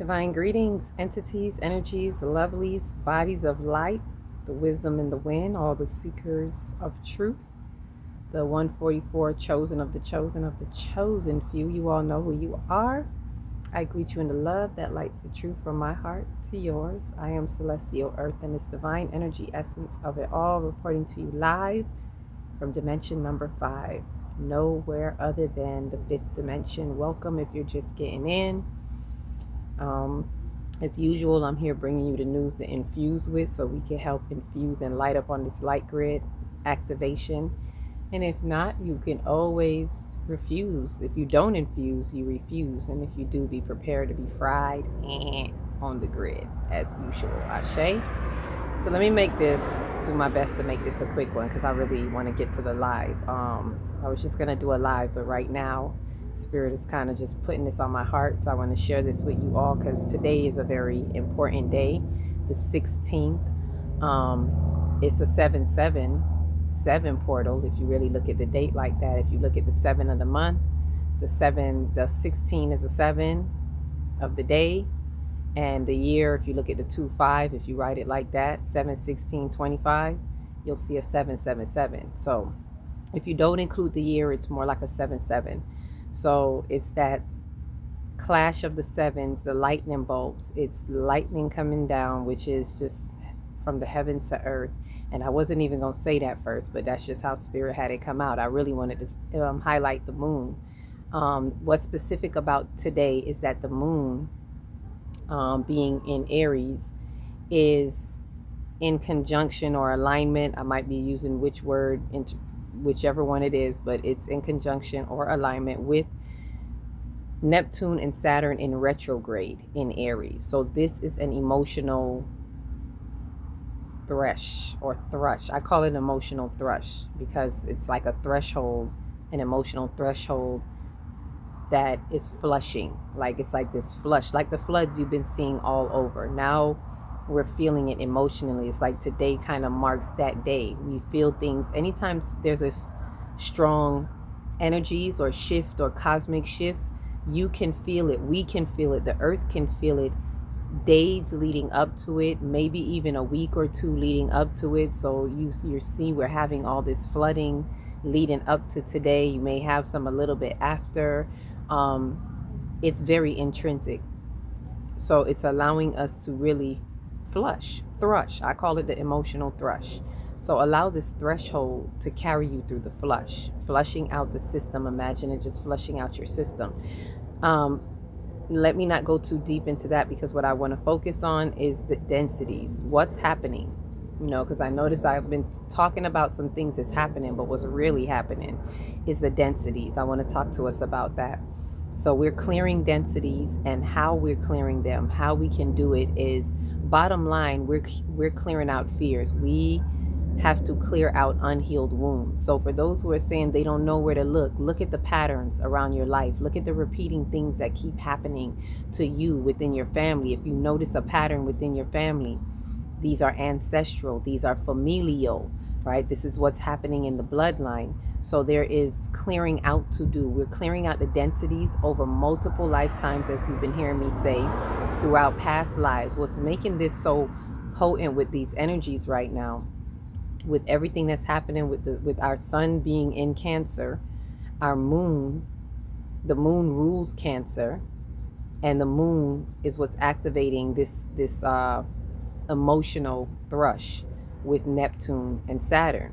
Divine greetings, entities, energies, lovelies, bodies of light, the wisdom and the wind, all the seekers of truth, the 144 chosen of the chosen few. You all know who you are. I greet you in the love that lights the truth from my heart to yours. I am Celestial Earth and this divine energy essence of it all, reporting to you live from dimension number 5. Nowhere other than the 5th dimension. Welcome if you're just getting in. As usual, I'm here bringing you the news to infuse with so we can help infuse and light up on this light grid activation. And if not, you can always refuse. If you don't infuse, you refuse. And if you do, be prepared to be fried on the grid as usual. Ashe. So let me do my best to make this a quick one because I really want to get to the live. I was just going to do a live, but right now, Spirit is kind of just putting this on my heart, so I want to share this with you all because today is a very important day, the 16th. It's a 777 portal. If you really look at the date like that, if you look at the 7 of the month, the 16 is a 7 of the day, and the year, if you look at the 2-5, if you write it like that, 7-16-25, you'll see a 777. So if you don't include the year, it's more like a 7-7. So it's that clash of the sevens, the lightning bolts. It's lightning coming down, which is just from the heavens to earth. And I wasn't even going to say that first, but that's just how Spirit had it come out. I really wanted to highlight the moon. What's specific about today is that the moon, being in Aries, is in conjunction or alignment. I might be using which word into whichever one it is, but it's in conjunction or alignment with Neptune and Saturn in retrograde in Aries. So this is an emotional thrush. I call it emotional thrush because it's like a threshold, an emotional threshold that is flushing. Like it's like this flush, like the floods you've been seeing all over. Now we're feeling it emotionally. It's like today kind of marks that day. We feel things anytime there's a strong energies or shift or cosmic shifts. You can feel it. We can feel it. The earth can feel it. Days leading up to it, maybe even a week or two leading up to it. So you see we're having all this flooding leading up to today. You may have some a little bit after. It's very intrinsic. So it's allowing us to really thrush. I call it the emotional thrush. So allow this threshold to carry you through the flushing out the system. Imagine it just flushing out your system. Let me not go too deep into that because what I want to focus on is the densities. What's happening? Because I noticed I've been talking about some things that's happening, but what's really happening is the densities. I want to talk to us about that. So we're clearing densities, and how we're clearing them, how we can do it is, bottom line, we're clearing out fears. We have to clear out unhealed wounds. So for those who are saying they don't know where to look at the patterns around your life. Look at the repeating things that keep happening to you within your family. If you notice a pattern within your family, these are ancestral, these are familial, right? This is what's happening in the bloodline. So there is clearing out to do. We're clearing out the densities over multiple lifetimes, as you've been hearing me say, throughout past lives. What's making this so potent with these energies right now, with everything that's happening with our sun being in Cancer, our moon, the moon rules Cancer, and the moon is what's activating this emotional thrush with Neptune and Saturn.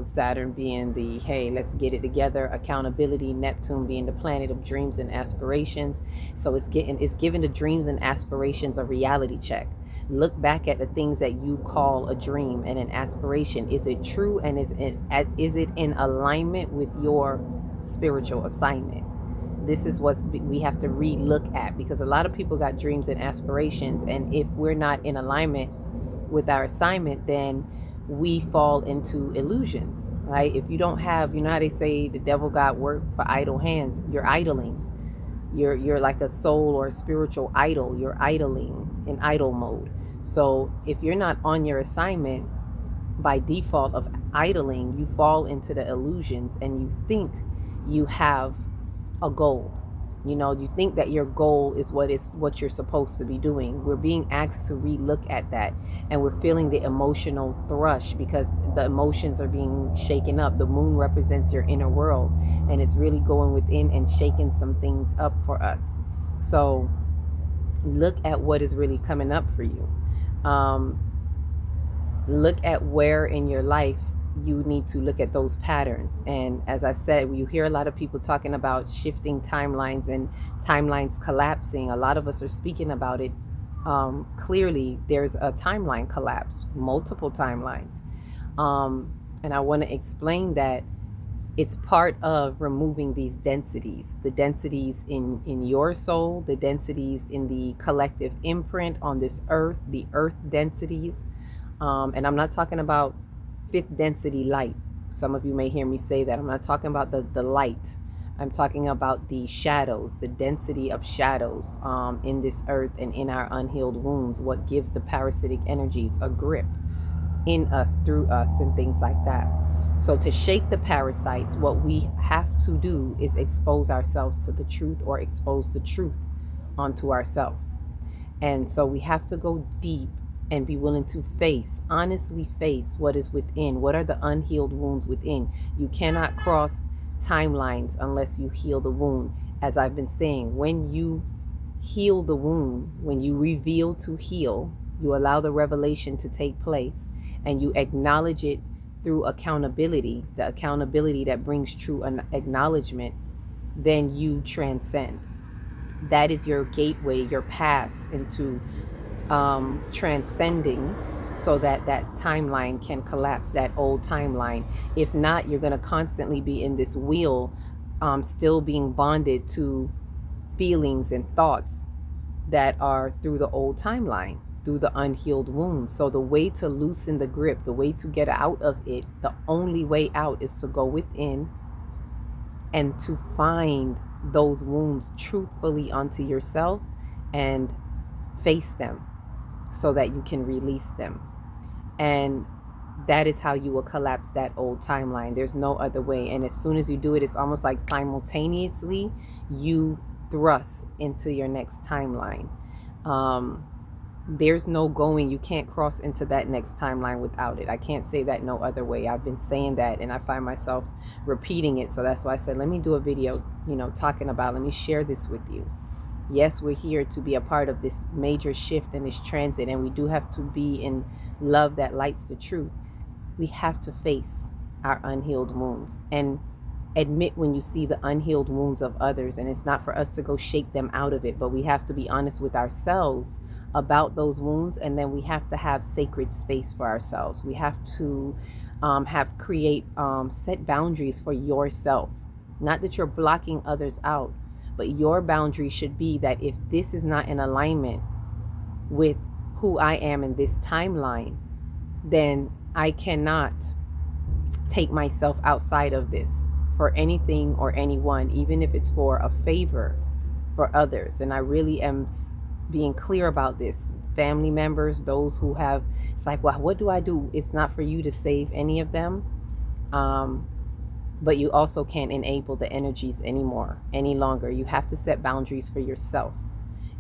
Saturn being the, hey, let's get it together, accountability. Neptune being the planet of dreams and aspirations. So it's giving the dreams and aspirations a reality check. Look back at the things that you call a dream and an aspiration. Is it true, and is it in alignment with your spiritual assignment? This is what we have to re-look at, because a lot of people got dreams and aspirations, and if we're not in alignment with our assignment, then we fall into illusions, right? If you don't have, how they say the devil got work for idle hands, you're idling. You're like a soul or a spiritual idol. You're idling in idle mode. So if you're not on your assignment, by default of idling, you fall into the illusions and you think you have a goal. You know, you think that your goal is what you're supposed to be doing. We're being asked to relook at that, and we're feeling the emotional thrush because the emotions are being shaken up. The moon represents your inner world, and it's really going within and shaking some things up for us. So look at what is really coming up for you. Look at where in your life you need to look at those patterns. And as I said, you hear a lot of people talking about shifting timelines and timelines collapsing. A lot of us are speaking about it. Clearly, there's a timeline collapse, multiple timelines. And I want to explain that it's part of removing these densities, the densities in your soul, the densities in the collective imprint on this earth, the earth densities. And I'm not talking about fifth density light. Some of you may hear me say that. I'm not talking about the light. I'm talking about the shadows, the density of shadows in this earth and in our unhealed wounds, what gives the parasitic energies a grip in us, through us, and things like that. So to shake the parasites, what we have to do is expose ourselves to the truth, or expose the truth onto ourselves. And so we have to go deep and be willing to face, honestly face what is within. What are the unhealed wounds within? You cannot cross timelines unless you heal the wound. As I've been saying, when you heal the wound, when you reveal to heal, you allow the revelation to take place, and you acknowledge it through accountability, the accountability that brings true acknowledgement, then you transcend. That is your gateway, your pass into transcending, so that that timeline can collapse, that old timeline. If not, you're going to constantly be in this wheel, still being bonded to feelings and thoughts that are through the old timeline, through the unhealed wound. So the way to loosen the grip, the way to get out of it, the only way out is to go within and to find those wounds truthfully onto yourself and face them so that you can release them. And that is how you will collapse that old timeline. There's no other way. And as soon as you do it, it's almost like simultaneously you thrust into your next timeline. There's no going. You can't cross into that next timeline without it. I can't say that no other way. I've been saying that, and I find myself repeating it. So that's why I said, let me do a video, talking about, let me share this with you. Yes, we're here to be a part of this major shift in this transit, and we do have to be in love that lights the truth. We have to face our unhealed wounds and admit when you see the unhealed wounds of others. And it's not for us to go shake them out of it, but we have to be honest with ourselves about those wounds. And then we have to have sacred space for ourselves. We have to set boundaries for yourself. Not that you're blocking others out, but your boundary should be that if this is not in alignment with who I am in this timeline, then I cannot take myself outside of this for anything or anyone, even if it's for a favor for others. And I really am being clear about this. Family members, those who have, it's like, well, what do I do? It's not for you to save any of them. But you also can't enable the energies any longer. You have to set boundaries for yourself.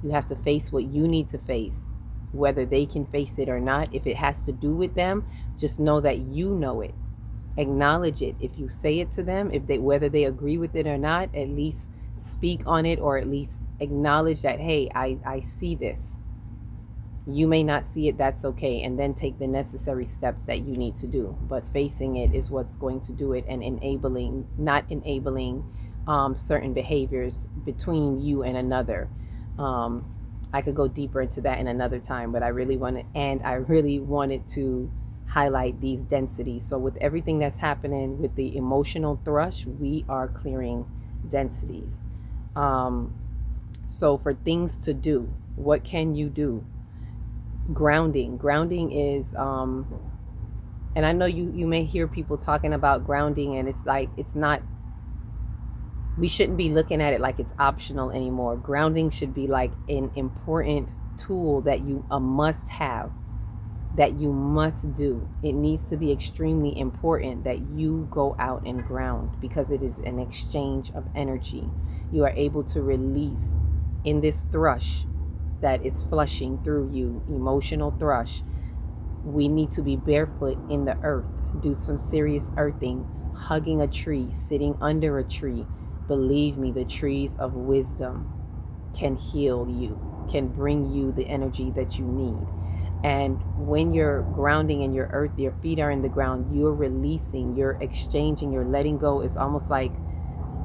You have to face what you need to face, whether they can face it or not. If it has to do with them, just know that you know it. Acknowledge it. If you say it to them, whether they agree with it or not, at least speak on it, or at least acknowledge that, hey, I see this. You may not see it, that's okay, and then take the necessary steps that you need to do. But facing it is what's going to do it, and not enabling certain behaviors between you and another. I could go deeper into that in another time, but I really wanted to highlight these densities. So with everything that's happening with the emotional thrush, we are clearing densities. So for things to do, what can you do? Grounding is and I know you may hear people talking about grounding, and it's like, it's not, we shouldn't be looking at it like it's optional anymore. Grounding should be like an important tool that a must have, that you must do. It needs to be extremely important that you go out and ground, because it is an exchange of energy. you are able to release in this thrush that is flushing through you, emotional thrush. We need to be barefoot in the earth, do some serious earthing, hugging a tree, sitting under a tree. Believe me, the trees of wisdom can heal you, can bring you the energy that you need. And when you're grounding in your earth, your feet are in the ground, you're releasing, you're exchanging, you're letting go. It's almost like,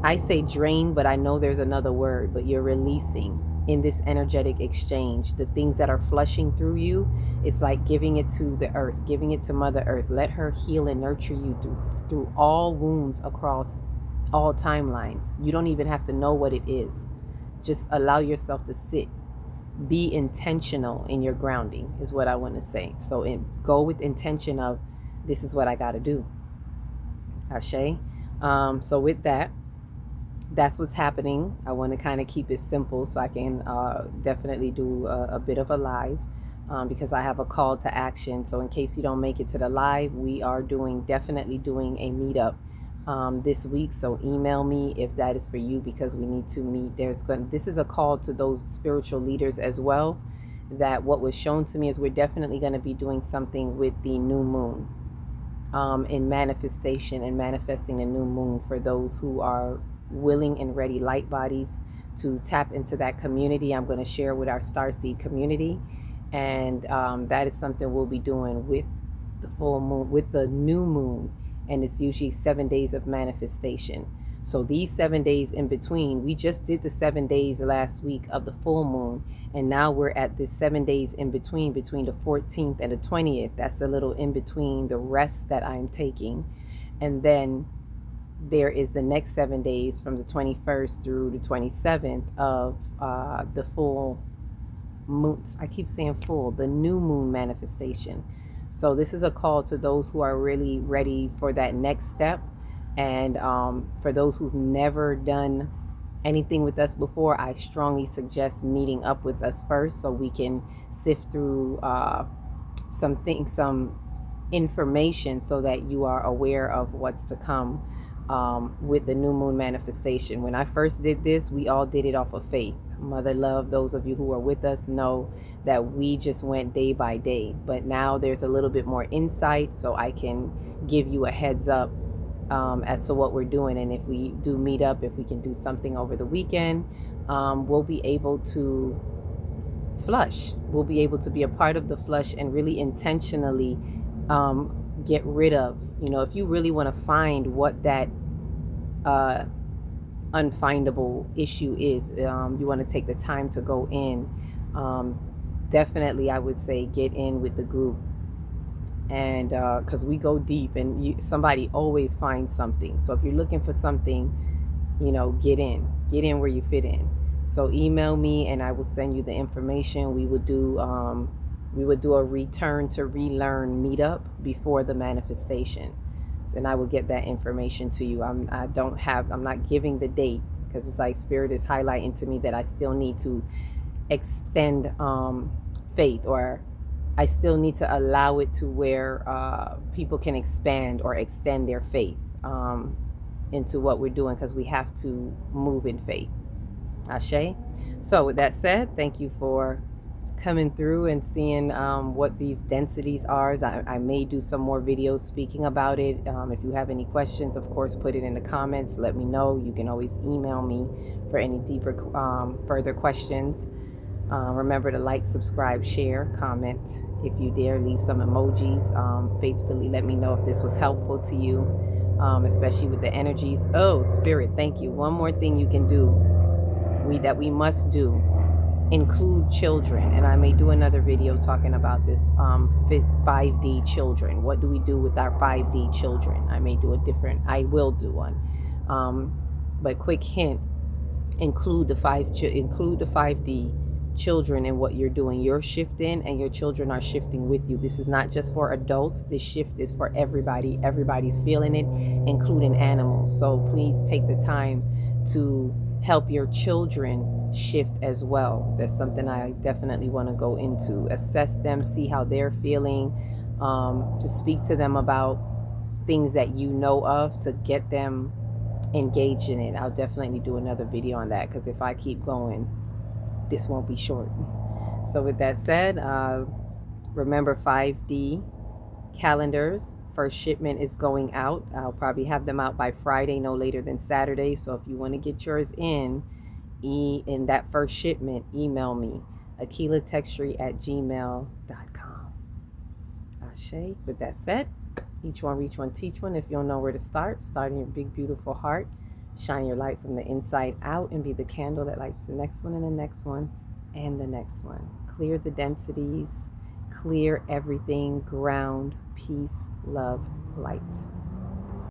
I say drain, but I know there's another word, but you're releasing in this energetic exchange. The things that are flushing through you, it's like giving it to the earth, giving it to Mother Earth. Let her heal and nurture you through all wounds across all timelines. You don't even have to know what it is. Just allow yourself to sit. Be intentional in your grounding is what I want to say. So go with intention of, this is what I got to do. Ashe. So with that, that's what's happening. I want to kind of keep it simple so I can definitely do a bit of a live because I have a call to action. So in case you don't make it to the live, we are definitely doing a meetup this week. So email me if that is for you, because we need to meet. This is a call to those spiritual leaders as well, that what was shown to me is we're definitely going to be doing something with the new moon in manifestation and manifesting the new moon for those who are willing and ready light bodies to tap into that community. I'm going to share with our Starseed community, and that is something we'll be doing with the full moon, with the new moon, and it's usually 7 days of manifestation. So these 7 days in between, we just did the 7 days last week of the full moon, and now we're at this 7 days in between the 14th and the 20th. That's a little in between the rest that I'm taking. And then there is the next 7 days from the 21st through the 27th of the full moon. I keep saying full, the new moon manifestation. So this is a call to those who are really ready for that next step. And for those who've never done anything with us before, I strongly suggest meeting up with us first so we can sift through some information so that you are aware of what's to come with the new moon manifestation. When I first did this, we all did it off of faith. Mother love, those of you who are with us know that we just went day by day. But now there's a little bit more insight, so I can give you a heads up as to what we're doing. And if we do meet up, if we can do something over the weekend, we'll be able to flush. We'll be able to be a part of the flush and really intentionally get rid of, if you really want to find what that unfindable issue is, you want to take the time to go in. Definitely, I would say get in with the group, and because we go deep, and somebody always finds something. So if you're looking for something, get in where you fit in. So email me and I will send you the information. We would do a return to relearn meetup before the manifestation, and I will get that information to you. I'm not giving the date because it's like Spirit is highlighting to me that I still need to extend faith, or I still need to allow it to where people can expand or extend their faith into what we're doing, because we have to move in faith. Ashe. So with that said, thank you for coming through and seeing what these densities are. I may do some more videos speaking about it. If you have any questions, of course, put it in the comments. Let me know. You can always email me for any deeper further questions. Remember to like, subscribe, share, comment. If you dare, leave some emojis. Faithfully let me know if this was helpful to you, especially with the energies. Oh, Spirit, thank you. One more thing you can do, that we must do, include children. And I may do another video talking about this. 5D children. What do we do with our 5D children? I will do one. But quick hint, include the 5D children in what you're doing. You're shifting and your children are shifting with you. This is not just for adults. This shift is for everybody. Everybody's feeling it, including animals. So please take the time to help your children shift as well. That's something I definitely want to go into. Assess them, see how they're feeling, to speak to them about things that you know of, to get them engage in it. I'll definitely do another video on that, because if I keep going, this won't be short. So with that said, remember 5D calendars. First shipment is going out. I'll probably have them out by Friday, no later than Saturday. So if you want to get yours in that first shipment, email me, akilatextury@gmail.com. Ashe. With that said, each one reach one, teach one. If you don't know where to start in your big beautiful heart. Shine your light from the inside out and be the candle that lights the next one and the next one and the next one. Clear the densities, clear everything, ground, peace, love, light.